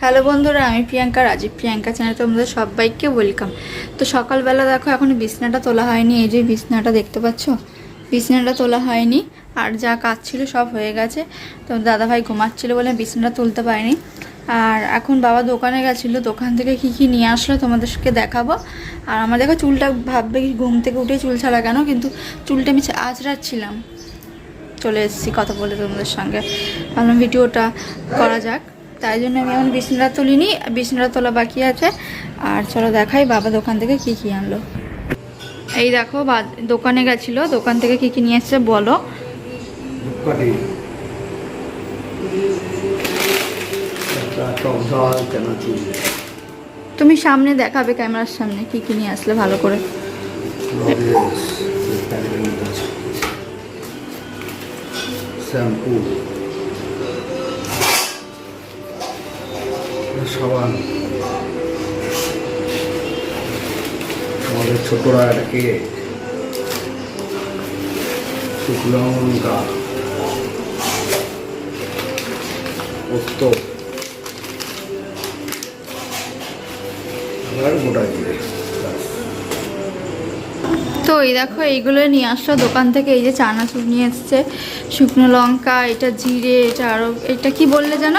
Hello বন্ধুরা, আমি প্রিয়াঙ্কা, রাজীব প্রিয়াঙ্কা চ্যানেলে তোমাদের সবাইকে ওয়েলকাম। তো সকালবেলা দেখো এখনো বিছনাটা তোলা হয়নি। এই যে বিছনাটা দেখতে পাচ্ছ, বিছনাটা তোলা হয়নি। আর যা কাজ ছিল সব হয়ে গেছে। তো দাদাভাই ঘুমাচ্ছিল বলে বিছনাটা তুলতে পারিনি। আর এখন বাবা দোকানে গেছিলো, দোকান থেকে কী কী নিয়ে আসলো তোমাদেরকে দেখাবো। আর আমার দেখো চুলটা ভাববে কি ঘুম থেকে উঠে চুল ছাড়া কেন, কিন্তু চুলটা আমি আঁচড়াচ্ছিলাম। চলে এসেছি কথা বলে তোমাদের সঙ্গে, ভাবলাম ভিডিওটা করা যাক। তাই জন্য আমি এখন বিছনাটা তুলিনি, বিছনাটা তোলা বাকি আছে। আর চলো দেখাই বাবা দোকান থেকে কি কি আনলো। এই দেখো দোকানে গেছিলো, দোকান থেকে কি কি নিয়ে এসছে বলো। তুমি সামনে দেখাবে ক্যামেরার সামনে কি কি নিয়ে আসলে ভালো করে। শ্যাম্পু, সাবান, আমাদের ছোটরা এটাকে শুকনো লঙ্কা, পোস্ত আর গোটা জিরে। তো এই দেখো এইগুলো নিয়ে আসলো দোকান থেকে। এই যে চানাচুর নিয়ে এসছে, শুকনো লঙ্কা, এটা জিরে, এটা আরও এটা কি বললে যেন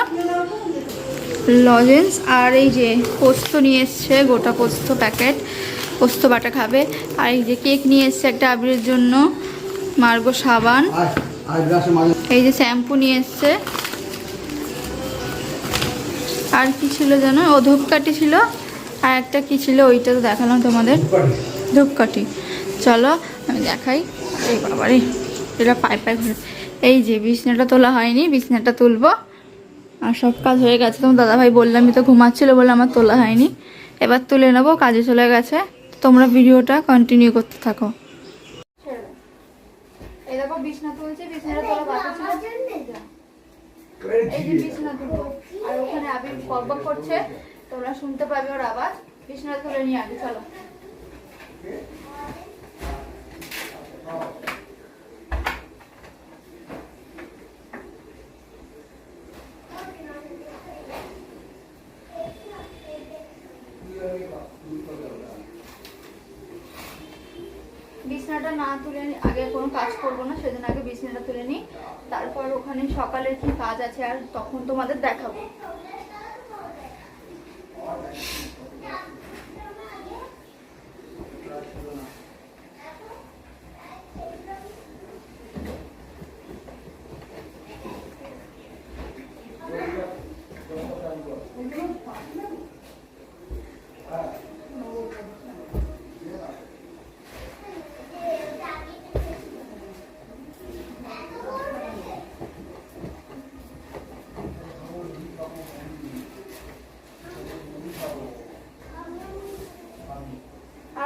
লজেন্স। আর এই যে পোস্ত নিয়ে এসছে, গোটা পোস্ত প্যাকেট, পোস্ত বাটা খাবে। আর এই যে কেক নিয়ে এসছে একটা আবিরের জন্য, মার্গো সাবান, এই যে শ্যাম্পু নিয়ে এসছে। আর কি ছিল যেন, ও ধূপকাঠি ছিল। আর একটা কি ছিল ওইটা তো দেখালাম তোমাদের, ধূপকাঠি। চলো আমি দেখাই। এই বাবারে, এটা পায়ে পায়ে ঘুরে। এই যে বিছনাটা তোলা হয়নি, বিছনাটা তুলবো। আর সব কাজ হয়ে গেছে। তোমার দাদাভাই বললামই তো ঘুমাচ্ছিল বলে আমার তোলা হয়নি, এবার তুলে নেবো, কাজে চলে গেছে। তোমরা ভিডিওটা কন্টিনিউ করতে থাকো। এই দেখো বিছনা তুলছি, বিছনাটা তোলা বাকি ছিল। এই যে বিছনা তুলবো, আর ওখানে আবির বকবক করছে, তোমরা শুনতে পাবে ওর আওয়াজ। বিছনা তুলে নিয়ে আগে চলো। বিছনাটা না তুলে আগে কোনো কাজ করবো না, সেদিন আগে বিছনাটা তুলে নিই। তারপর ওখানে সকালের কি কাজ আছে আর তখন তোমাদের দেখাবো।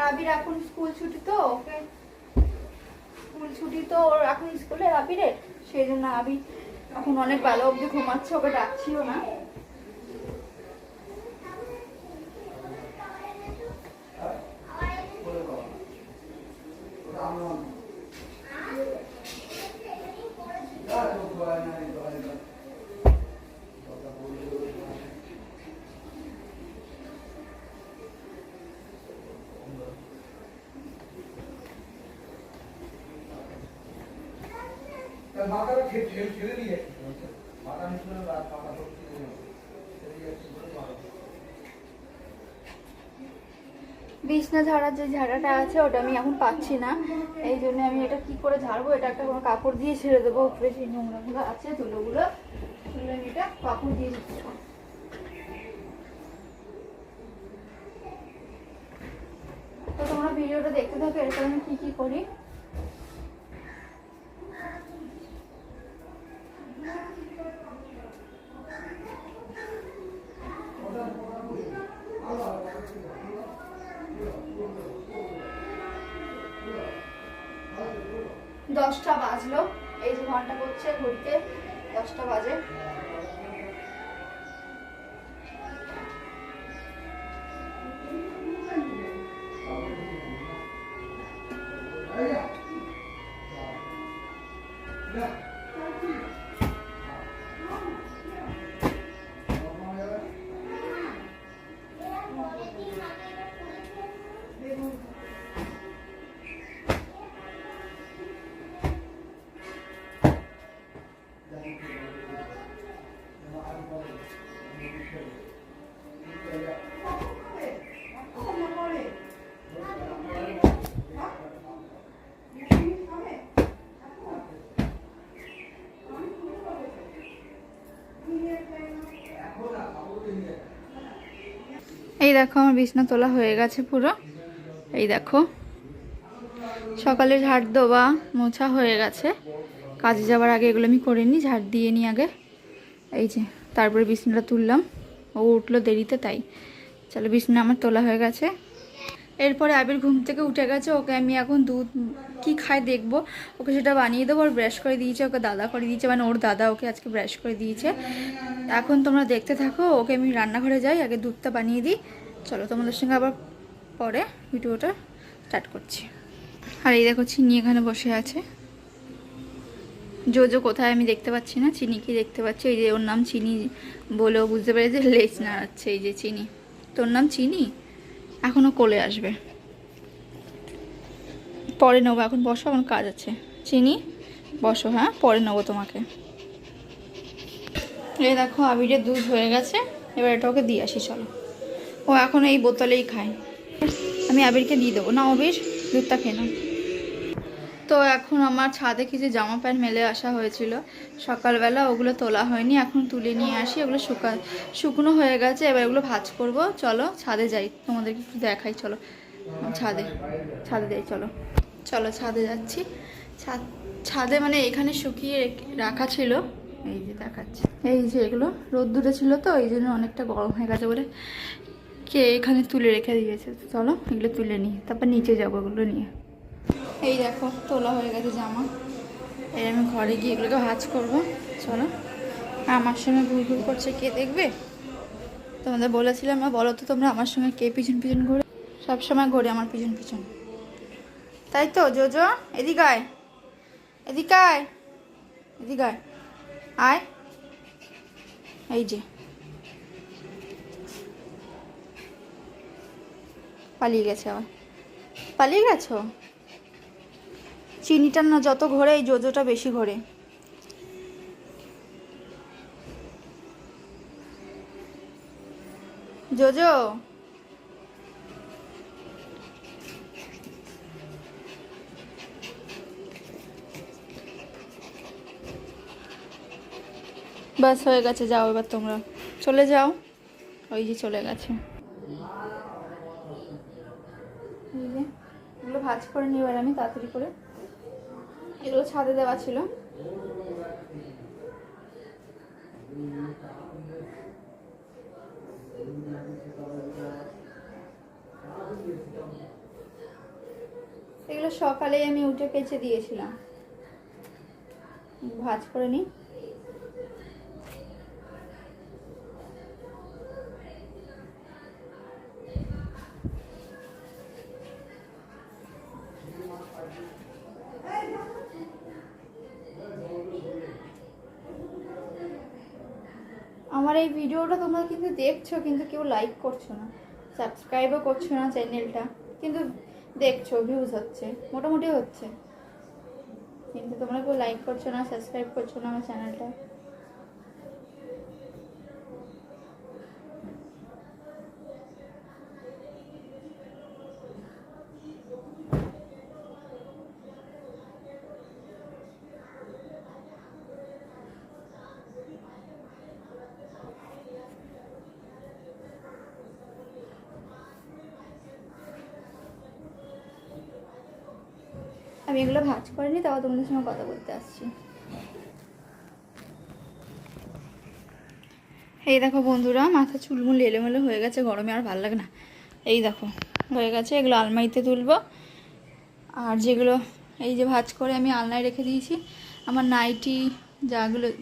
আবির এখন স্কুল ছুটি, তো ওকে স্কুল ছুটি, তো ওর এখন স্কুলে আবিরের, সেই জন্য আবির এখন অনেক ভালো অবধি ঘুমাচ্ছে, ওকে ডাকছিও না। বিছনা ঝাড়ার যে ঝাড়াটা আছে ওটা আমি এখন পাচ্ছি না, এই জন্য আমি এটা কি করে ঝাড়বো। এটা একটা কোনো কাপড় দিয়ে ছেড়ে দেবো, উপরে সেই নোংরাগুলো আছে ধুলোগুলো, তুলে আমি এটা কাপড় দিয়ে দিচ্ছি। তো তোমরা ভিডিওটা দেখতে থাকো, এরপর আমি কি কি করি। দশটা বাজলো, এই যে ঘন্টা করছে ঘুরতে, 10টা বাজে। এই দেখো আমার বিছনা তোলা হয়ে গেছে পুরো। এই দেখো সকালে ঝাড় দেওয়া মোছা হয়ে গেছে, কাজে যাওয়ার আগে এগুলো আমি করে নিই, ঝাড় দিয়ে নিই আগে। এই যে তারপরে বিছনাটা তুললাম, ও উঠলো দেরিতে তাই। চলো বিছনা আমার তোলা হয়ে গেছে। এরপরে আবির ঘুম থেকে উঠে গেছে, ওকে আমি এখন দুধ কি খায় দেখবো, ওকে সেটা বানিয়ে দেবো। ওর ব্রাশ করে দিয়েছে, ওকে দাদা করে দিয়েছে, মানে ওর দাদা ওকে আজকে ব্রাশ করে দিয়েছে। এখন তোমরা দেখতে থাকো, ওকে আমি রান্নাঘরে যাই, আগে দুধটা বানিয়ে দিই। চলো তোমাদের সঙ্গে আবার পরে ভিডিওটা স্টার্ট করছি। আর এই দেখো চিনি এখানে বসে আছে, জো কোথায় আমি দেখতে পাচ্ছি না, চিনিকে দেখতে পাচ্ছি। এই যে ওর নাম চিনি বলেও বুঝতে পেরেছে, লেজ নাড়াচ্ছে। এই যে চিনি, তোর নাম চিনি, এখনও কোলে আসবে, পরে নেবো, এখন বসো, এখন কাজ আছে। চিনি বসো, হ্যাঁ পরে নেবো তোমাকে। এই দেখো আবিরের দুধ হয়ে গেছে, এবার এটা ওকে দিয়ে আসি। চলো, ও এখন এই বোতলেই খায়, আমি আবিরকে দিয়ে দেবো। না আবির, দুধটা খেয়ে নাও। তো এখন আমার ছাদে কিছু জামা প্যান্ট মেলে আসা হয়েছিল সকালবেলা, ওগুলো তোলা হয়নি, এখন তুলে নিয়ে আসি। ওগুলো শুকনো হয়ে গেছে, এবার ওগুলো ভাঁজ করব। চলো ছাদে যাই, তোমাদেরকে একটু দেখাই। চলো ছাদে যাই, চলো চলো ছাদে যাচ্ছি। ছাদে মানে এখানে শুকিয়ে রাখা ছিল, এই যে দেখাচ্ছি। এই যে এগুলো রোদ্দুরে ছিল তো, এই জন্য অনেকটা গরম হয়ে গেছে বলে কে এখানে তুলে রেখে দিয়েছে। চলো এগুলো তুলে নিই, তারপর নিচে যাবো এগুলো নিয়ে। এই দেখো তোলা হয়ে গেছে জামা, এই আমি ঘরে গিয়ে এগুলোকে ভাঁজ করবো। চলো, আমার সঙ্গে ঘুর ঘুর করছে কে দেখবে, তোমাদের বলেছিলাম না, বলো তো তোমরা আমার সঙ্গে কে পিছন পিছন ঘুরে? সবসময় ঘুরে আমার পিছন পিছন, তাই তো? জো এদিকে আয়, এদিকে আয়, এদিকে আয়, আয়। এই যে পালিয়ে গেছে, আবার পালিয়ে গেছো। চিনিটা না যত ঘোরে, এই জোজোটা বেশি ঘোরে। জোজো বাস হয়ে গেছে, যাও এবার তোমরা চলে যাও। ওই যে চলে গেছে। এই যে এগুলো ভাঁজ করে নিই এবার আমি তাড়াতাড়ি করে, এগুলো ছাদে দেওয়া ছিল। এগুলো সকালেই আমি উঠে কেচে দিয়েছিলাম, ভাঁজ করে নিই। আমার এই ভিডিওটা তোমরা কিন্তু দেখছো, কিন্তু কেউ লাইক করছো না, সাবস্ক্রাইবও করছো না চ্যানেলটা, কিন্তু দেখছো, ভিউজ হচ্ছে, মোটামুটি হচ্ছে, কিন্তু তোমরা কেউ লাইক করছো না, সাবস্ক্রাইব করছো না আমার চ্যানেলটা। আমি এগুলো ভাঁজ করে নিই, তারপর তোমাদের সঙ্গে কথা বলতে আসছি। এই দেখো বন্ধুরা, মাথা চুলমুল এলোমেলো হয়ে গেছে, গরমে আর ভালো লাগে না। এই দেখো হয়ে গেছে, এগুলো আলমারিতে তুলবো। আর যেগুলো এই যে ভাঁজ করে আমি আলনায় রেখে দিয়েছি, আমার নাইটি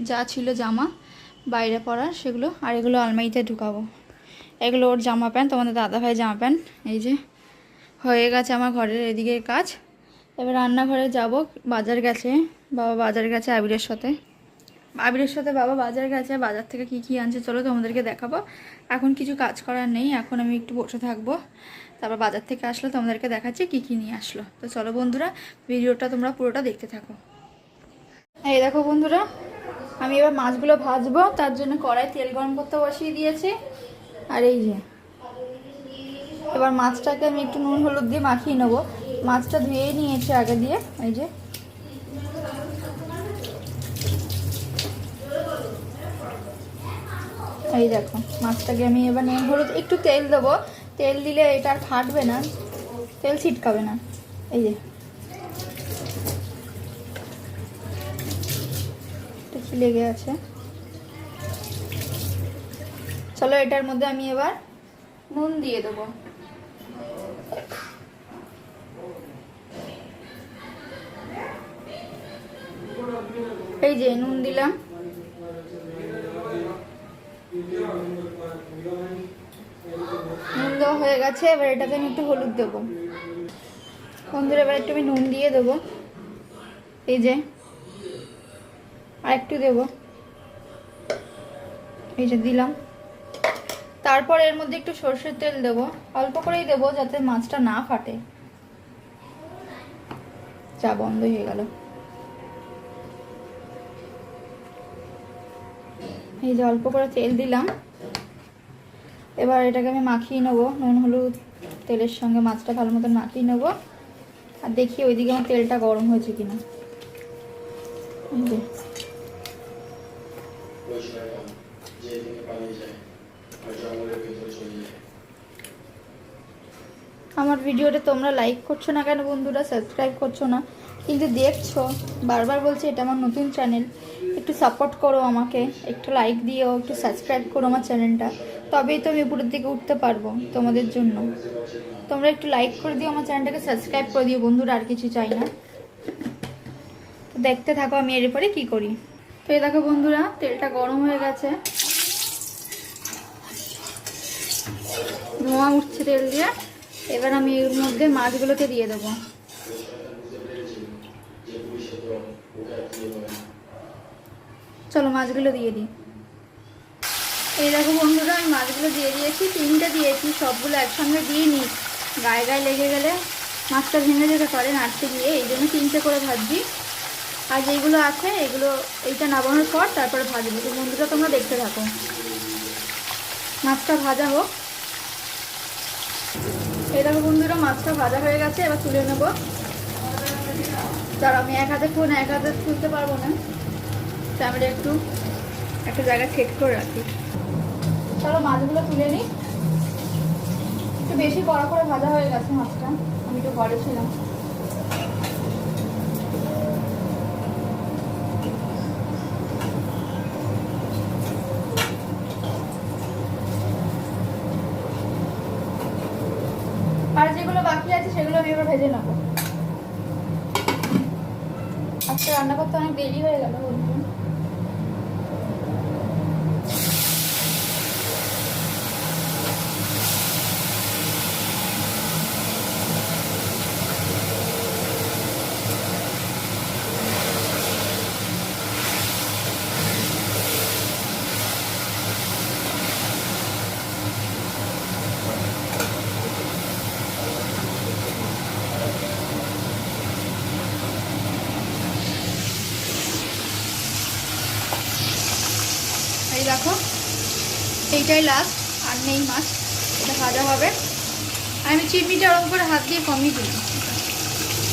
যা ছিল জামা বাইরে পরার সেগুলো, আর এগুলো আলমারিতে ঢুকাবো। এগুলো ওর জামা প্যান্ট, তোমাদের দাদাভাইয়ের জামা প্যান্ট। এই যে হয়ে গেছে আমার ঘরের এদিকের কাজ। এবার রান্নাঘরে যাব, বাজার গেছে বাবা, বাজার গেছে আবিরের সাথে বাবা বাজার গেছে। বাজার থেকে কি আনছে চলো তোমাদেরকে দেখাবো। এখন কিছু কাজ করার নেই, এখন আমি একটু বসে থাকবো, তারপর বাজার থেকে আসলে তোমাদেরকে দেখাচ্ছি কি নিয়ে আসলো। তো চলো বন্ধুরা, ভিডিওটা তোমরা পুরোটা দেখতে থাকো। এই দেখো বন্ধুরা, আমি এবার মাছগুলো ভাজবো, তার জন্য কড়াই তেল গরম করতে বসিয়ে দিয়েছি। আর এই যে এবার মাছটাকে আমি একটু নুন হলুদ দিয়ে মাখিয়ে নেবো। মাছটা ধুয়ে নিয়েছি আগে দিয়ে। এই যে এই দেখো মাছটাকে আমি এবার নুন হলুদ একটু তেল দেবো। তেল দিলে এটা আর ফাটবে না, তেল ছিটকাবে না। এই যে একটু লেগে আছে। চলো এটার মধ্যে আমি এবার নুন দিয়ে দেবো। এই যে নুন দিলাম। নুন দেওয়া হয়ে গেছে, এবার এটাতে আমি একটু হলুদ দেবো। বন্ধুরা এবার একটু আমি নুন দিয়ে দেবো। এই যে আর একটু দেবো। এই যে দিলাম। তারপর এর মধ্যে একটু সরষের তেল দেবো, অল্প করেই দেবো যাতে মাছটা না ফাটে। চা বন্ধ হয়ে গেল। এই যে অল্প করে তেল দিলাম। এবার এটাকে আমি মাখিয়ে নেবো নুন হলুদ তেলের সঙ্গে, মাছটা ভালো মতন মাখিয়ে নেবো। আর দেখি ওইদিকে আমার তেলটা গরম হয়েছে কিনা। আমার ভিডিওটা তোমরা লাইক করছো না কেন বন্ধুরা, সাবস্ক্রাইব করছো না কিন্তু দেখছো। বারবার বলছি এটা আমার নতুন চ্যানেল, একটু সাপোর্ট করো আমাকে, একটু লাইক দিও, একটু সাবস্ক্রাইব করো আমার চ্যানেলটা, তবেই তো আমি উপরের দিকে উঠতে পারবো তোমাদের জন্য। তোমরা একটু লাইক করে দিও, আমার চ্যানেলটাকে সাবস্ক্রাইব করে দিও বন্ধুরা, আর কিছু চাই না। তো দেখতে থাকো আমি এরপরে কি করি। তো এই দেখো বন্ধুরা তেলটা গরম হয়ে গেছে, ধোঁয়া উঠছে তেল দিয়ে। এবার আমি এর মধ্যে মাছগুলোকে দিয়ে দেবো। চলো মাছগুলো দিয়ে দিই। এই দেখো বন্ধুরা আমি মাছগুলো দিয়ে দিয়েছি, 3টে দিয়েছি, সবগুলো একসঙ্গে দিয়ে নিই, গায়ে গায়ে লেগে গেলে মাছটা ভেঙে যেতে পারে নাড়তে দিয়ে, এই জন্য 3টে করে ভাজছি। আর যেগুলো আছে এগুলো এইটা নামানোর পর তারপরে ভাজবো। তো বন্ধুরা তোমরা দেখতে থাকো, মাছটা ভাজা হোক। এই দেখো বন্ধুরা মাছটা ভাজা হয়ে গেছে, এবার তুলে নেবো। তার আমি এক হাতে তুলতে পারবো না, ক্যামেরা একটা জায়গায় সেট করে রাখি। চলো মাছগুলো তুলে নিই। একটু বেশি কড়া করে ভাজা হয়ে গেছে মাছটা, আমি একটু ঘরে ছিলাম। আর যেগুলো বাকি আছে সেগুলো আমি এবার ভেজে নেবো। আজকে রান্না করতে অনেক দেরি হয়ে গেল বন্ধু। এই দেখো এইটাই লাস্ট, আর নেই মাছ, এটা ভাজা হবে। আমি চিমনিটা ওরকম করে হাত দিয়ে কমিয়ে দিই।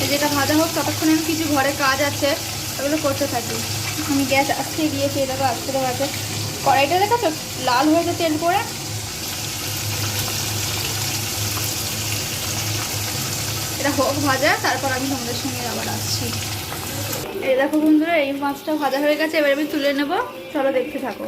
এই যেটা ভাজা হোক ততক্ষণ আমি কিছু ঘরে কাজ আছে ওগুলো করতে থাকি। আমি গ্যাস আজকে দিয়েছি, এই দেখো আজকে আছে। কড়াইটা দেখাচ্ছ লাল হয়েছে তেল করে। এটা হোক ভাজা, তারপর আমি তোমাদের সঙ্গে আবার আসছি। এই দেখো বন্ধুরা এই মাছটা ভাজা হয়ে গেছে, এবার আমি তুলে নেবো। চলো দেখতে থাকো।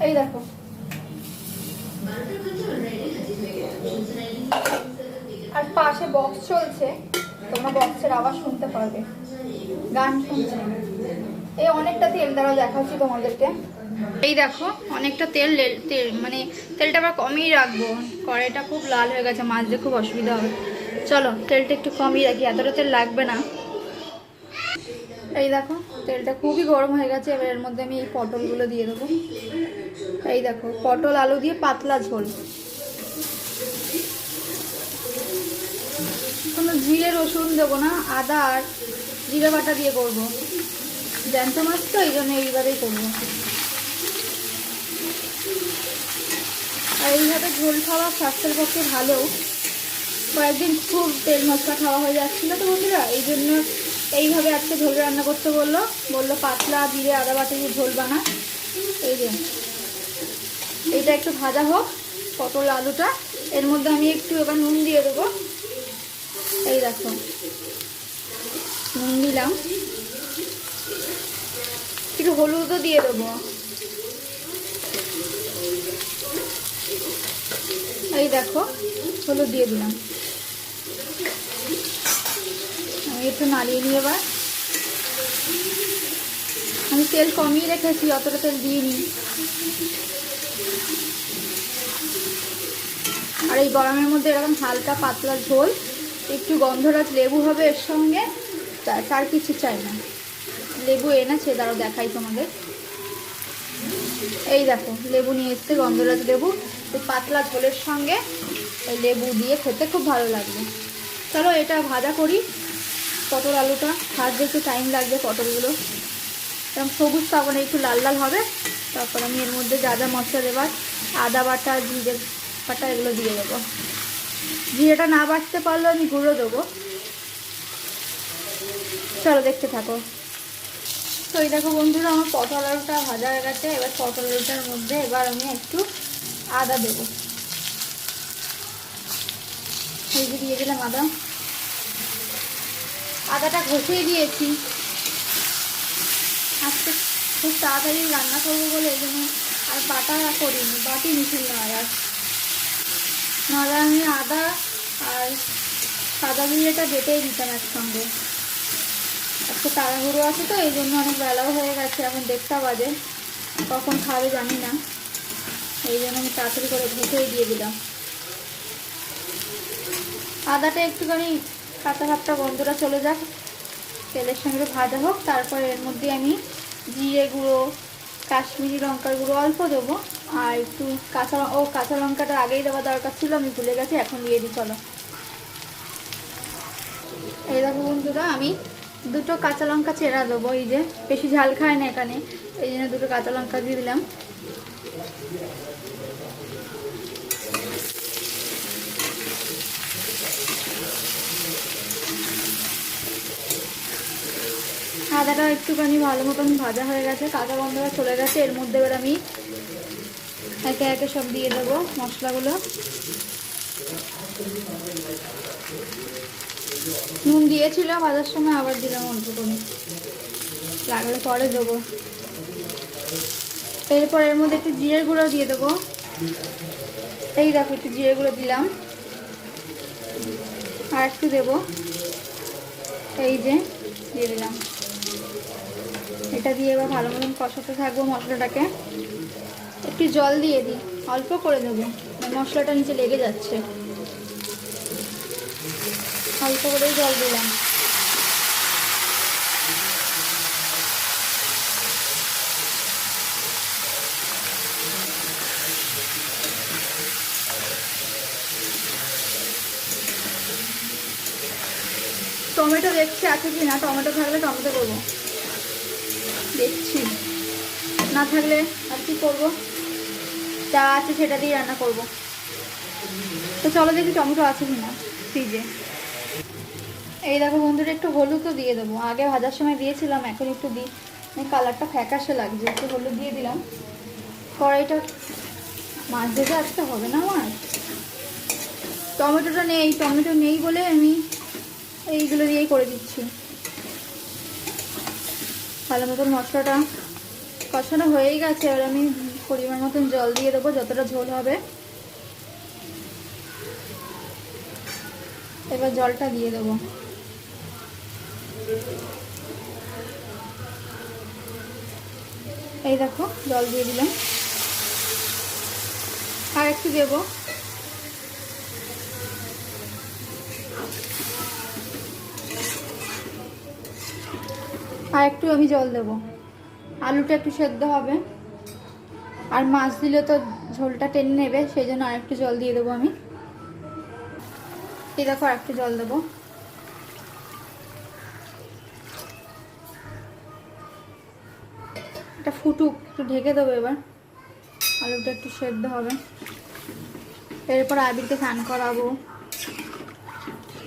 এই দেখো আর পাশে বক্স চলছে, তোমরা বক্সের আওয়াজ শুনতে পারবে, গান শুনছে। এই অনেকটা তেল দ্বারা দেখাচ্ছি তোমাদেরকে। এই দেখো অনেকটা তেল মানে তেলটা আবার কমিয়ে রাখবো, কড়াইটা খুব লাল হয়ে গেছে, মাছ দিয়ে খুব অসুবিধা হবে। চলো তেলটা একটু কমিয়ে রাখি, এতটা তেল লাগবে না। এই দেখো তেলটা খুবই গরম হয়ে গেছে, এবার এর মধ্যে আমি এই পটলগুলো দিয়ে দেবো। এই দেখো পটল আলু দিয়ে পাতলা ঝোল। জিরে রসুন দেবো না, আদা আর জিরে বাটা দিয়ে করবো। জ্যান্ত মাছ তো এই জন্য এইভাবেই করবো। আর এইভাবে ঝোল খাওয়া স্বাস্থ্যের পক্ষে ভালো। কয়েকদিন খুব তেল মশলা খাওয়া হয়ে যাচ্ছিলো তো বন্ধুরা, এই জন্য এইভাবে আজকে ঝোল রান্না করতে বললো পাতলা জিরে আদা বাটা দিয়ে ঝোল বানা। এই যে এইটা একটু ভাজা হোক পটল আলুটা, এর মধ্যে আমি একটু এবার নুন দিয়ে দেবো। এই দেখো নুন দিলাম, একটু হলুদও দিয়ে দেবো। এই দেখো হলুদ দিয়ে দিলাম। আমি একটু নাড়িয়ে নিয়ে এবার, আমি তেল কমিয়ে রেখেছি, অতটা তেল দিইনি। আর এই গরমের মধ্যে এরকম হালকা পাতলা ঝোল, একটু গন্ধরাজ লেবু হবে এর সঙ্গে, তার কিছু চাই না। লেবু এনেছে, দাঁড়াও দেখাই তোমাদের। এই দেখো লেবু নিয়ে এসছে, গন্ধরাজ লেবু। এই পাতলা ঝোলের সঙ্গে এই লেবু দিয়ে খেতে খুব ভালো লাগবে। চলো এটা ভাজা করি। পটল আলুটা ভাজতে একটু টাইম লাগবে, পটলগুলো এরকম সবুজ পাবো না, একটু লাল লাল হবে। তারপর আমি এর মধ্যে যা যা মশলা দেবার, আদা বাটা জিরে বাটা এগুলো দিয়ে দেবো। জিরেটা না বাটতে পারলেও আমি গুঁড়ো দেবো। চলো দেখতে থাকো। তো এই দেখো বন্ধুরা, আমার পটল আলুটা ভাজা হয়ে গেছে। এবার পটল আলুটার মধ্যে এবার আমি একটু আদা দেবো। এই যে দিয়ে দিলাম আদা, আদাটা ঘষেই দিয়েছি। আজকে খুব তাড়াতাড়ি রান্না করবো বলে এই জন্য আর বাটা করিনি, বাটি মিশিয়ে না। নাহলে আমি আদা আর সাদা জিরেটা বেটেই দিতাম একসঙ্গে। আজকে তাড়াহুড়ো আছে তো এই জন্য, অনেক বেলাও হয়ে গেছে, এখন 1:30 বাজে, কখন খাবে জানি না, এই জন্য আমি তাড়াতাড়ি করে ঘষেই দিয়ে দিলাম। আদাটা একটুখানি কাঁচা ভাবটা গন্ধটা চলে যাক, তেলের সঙ্গে ভাজা হোক। তারপরে এর মধ্যে আমি জিরে গুঁড়ো, কাশ্মীরি লঙ্কার গুঁড়ো অল্প দেবো, আর একটু কাঁচা লঙ্কাটা আগেই দেওয়া দরকার ছিল, আমি ভুলে গেছি, এখন দিয়ে দিই। চলো এই দেখো বন্ধুরা, আমি 2টো কাঁচা লঙ্কা চেরা দেবো। এই যে বেশি ঝাল খায় না এখানে, এই জন্য 2টো কাঁচা লঙ্কা দিয়ে দিলাম। আদাটা একটুখানি ভালো মতন ভাজা হয়ে গেছে, কাঁচা গন্ধটা চলে গেছে। এর মধ্যে এবার আমি একে একে সব দিয়ে দেবো মশলাগুলো। নুন দিয়েছিলাম ভাজার সময়, আবার দিলাম অল্প করে, লাগলে পরে দেবো। এরপর এর মধ্যে একটু জিরের গুঁড়ো দিয়ে দেবো। এই দেখো একটু জিরের গুঁড়ো দিলাম, আর একটু দেবো। এই যে দিয়ে দিলাম। এটা দিয়ে এবার ভালো মতন কষাতে থাকবো মশলাটাকে। একটু জল দিয়ে দিই, অল্প করে দেবো, মশলাটা নিচে লেগে যাচ্ছে, অল্প করেই জল দিলাম। টমেটো দেখছি আছে কি না, টমেটো থাকলে টমেটো দেবো, দেখছি। না থাকলে আর কি করবো, যা আছে সেটা দিয়ে রান্না করব। তো চলো দেখি টমেটো আছে কি না ফ্রিজে। এই দেখো বন্ধুরা, একটু হলুদও দিয়ে দেবো, আগে ভাজার সময় দিয়েছিলাম, এখন একটু দিই, কালারটা ফ্যাকাশে লাগছে, একটু হলুদ দিয়ে দিলাম। কড়াইটা মাছ ভেজে আসতে হবে না আমার, টমেটোটা নেই, টমেটো নেই বলে আমি এইগুলো দিয়েই করে দিচ্ছি। ভালো মতন মশলাটা কষানো হয়েই গেছে, এবার আমি পরিমাণ মতন জল দিয়ে দেবো, যতটা ঝোল হবে। এবার জলটা দিয়ে দেবো। এই দেখো জল দিয়ে দিলাম, আর একটু দেবো। আর একটু আমি জল দেবো, আলুটা একটু সেদ্ধ হবে, আর মাছ দিলে তো ঝোলটা টেনে নেবে, সেই জন্য আর একটু জল দিয়ে দেবো আমি। এই দেখো আর একটু জল দেবো। একটা ফুটুক, একটু ঢেকে দেবো এবার, আলুটা একটু সেদ্ধ হবে। এরপর আবিরকে স্নান করাবো,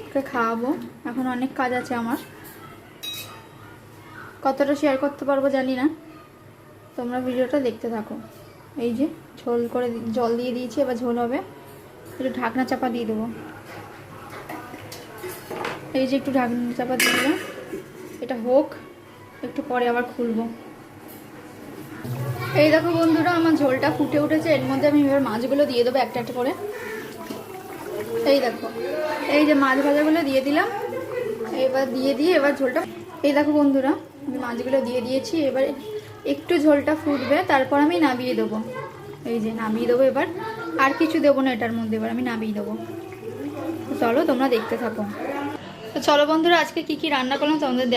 ওকে খাওয়াবো। এখন অনেক কাজ আছে আমার, কতটা শেয়ার করতে পারবো জানি না, তোমরা ভিডিওটা দেখতে থাকো। এই যে ঝোল করে জল দিয়ে দিয়েছি, এবার ঝোল হবে, একটু ঢাকনা চাপা দিয়ে দেবো। এই যে একটু ঢাকনা চাপা দিয়ে দিলাম, এটা হোক, একটু পরে আবার খুলবো। এই দেখো বন্ধুরা, আমার ঝোলটা ফুটে উঠেছে, এর মধ্যে আমি এবার মাছগুলো দিয়ে দেবো একটা একটা করে। এই দেখো, এই যে মাছ ভাজাগুলো দিয়ে দিলাম, এবার দিয়ে এবার ঝোলটা, এই দেখো বন্ধুরা আমি মাছগুলো দিয়ে দিয়েছি। এবার একটু ঝোলটা ফুটবে, তারপর আমি নামিয়ে দেবো। এই যে নামিয়ে দেবো এবার, আর কিছু দেবো না এটার মধ্যে, এবার আমি নামিয়ে দেবো। চলো তোমরা দেখতে থাকো। তো চলো বন্ধুরা, আজকে কি কি রান্না করলাম তোমাদের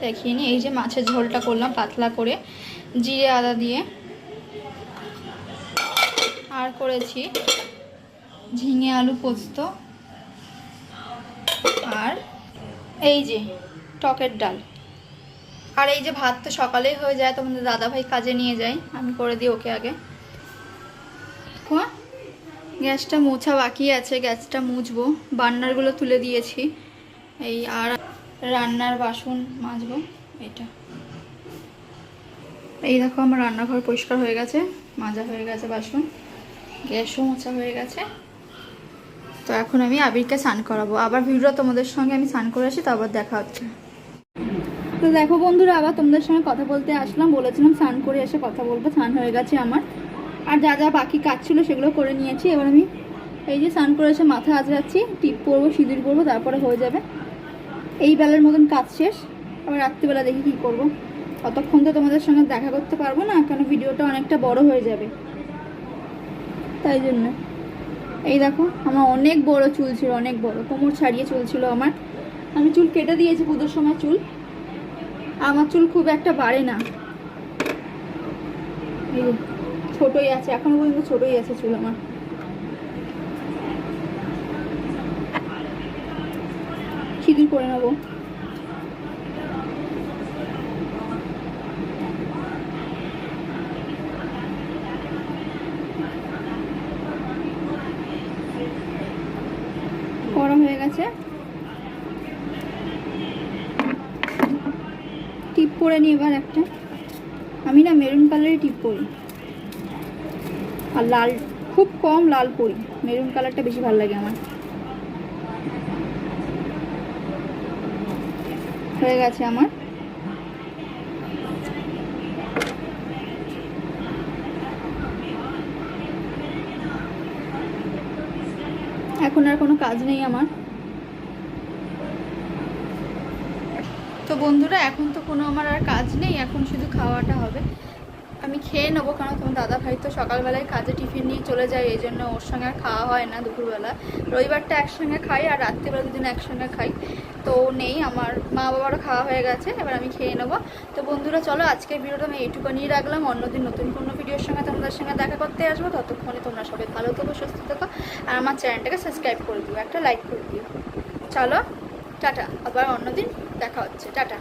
দেখিয়ে নিই। এই যে মাছের ঝোলটা করলাম পাতলা করে, জিরে আদা দিয়ে। আর করেছি ঝিঙে আলু পোস্ত, আর এই যে টকের ডাল। আর এই যে ভাত তো সকালেই হয়ে যায়, তোমাদের দাদাভাই কাজে নিয়ে যায়, আমি করে দিই ওকে আগে। গ্যাসটা মোছা বাকি আছে, গ্যাসটা মুছবো। বান্নারগুলো তুলে দিয়েছি, এই আর রান্নার বাসন মাজবো। এটা এই দেখো আমার রান্নাঘর পরিষ্কার হয়ে গেছে, মাজা হয়ে গেছে বাসন, গ্যাসও মোছা হয়ে গেছে। তো এখন আমি আবিরকে স্নান করাবো, আবার ভিডিও তোমাদের সঙ্গে আমি স্নান করে আসি, তারপর দেখা হচ্ছে। তো দেখো বন্ধুরা, আবার তোমাদের সঙ্গে কথা বলতে আসলাম, বলেছিলাম স্নান করে এসে কথা বলবো। স্নান হয়ে গেছে আমার, আর যা যা বাকি কাজ ছিল সেগুলো করে নিয়েছি। এবার আমি এই যে স্নান করে এসে মাথা আঁচড়াচ্ছি, টিপ পরবো, সিঁদুর পরবো, তারপরে হয়ে যাবে এই বেলার মতন কাজ শেষ। আবার রাত্রিবেলা দেখি কি করব, ততক্ষণ তো তোমাদের সঙ্গে দেখা করতে পারবো না, কেন ভিডিওটা অনেকটা বড় হয়ে যাবে, তাই জন্য। এই দেখো আমার অনেক বড় চুল ছিল, অনেক বড়, কোমর ছাড়িয়ে চুল ছিল আমার। আমি চুল কেটে দিয়েছি পুজোর সময়। চুল, আমার চুল খুব একটা বাড়ে না, এই ছোটই আছে, এখনো পর্যন্ত ছোটই আছে চুল আমার। সিঁদুর করে নেবো। করা হয়ে গেছে, টিপ পরে নিই এবার একটা। আমি না মেরুন কালারের টিপ পরি, আর লাল খুব কম লাল পরি, মেরুন কালারটা বেশি ভালো লাগে আমার। হয়ে গেছে আমার। এখন আর কোনো কাজ নেই আমার। তো বন্ধুরা, এখন তো কোনো আমার আর কাজ নেই, এখন শুধু খাওয়াটা হবে। আমি খেয়ে নেবো, কারণ তোমার দাদা ভাই তো সকালবেলায় কাজে টিফিন নিয়ে চলে যায়, এই জন্য ওর সঙ্গে আর খাওয়া হয় না দুপুরবেলা। রবিবারটা একসঙ্গে খাই, আর রাত্রিবেলা দুদিন একসঙ্গে খাই। তো নেই, আমার মা বাবারও খাওয়া হয়ে গেছে, এবার আমি খেয়ে নেবো। তো বন্ধুরা চলো, আজকের ভিডিওটা আমি এইটুকু নিয়ে রাখলাম। অন্যদিন নতুন কোনো ভিডিওর সঙ্গে তোমাদের সঙ্গে দেখা করতে আসবো। ততক্ষণে তোমরা সবাই ভালো থেকো, সুস্থ থেকো, আর আমার চ্যানেলটাকে সাবস্ক্রাইব করে দিও, একটা লাইক করে দিও। চলো টাটা, আবার অন্যদিন দেখা হচ্ছে, টাটা।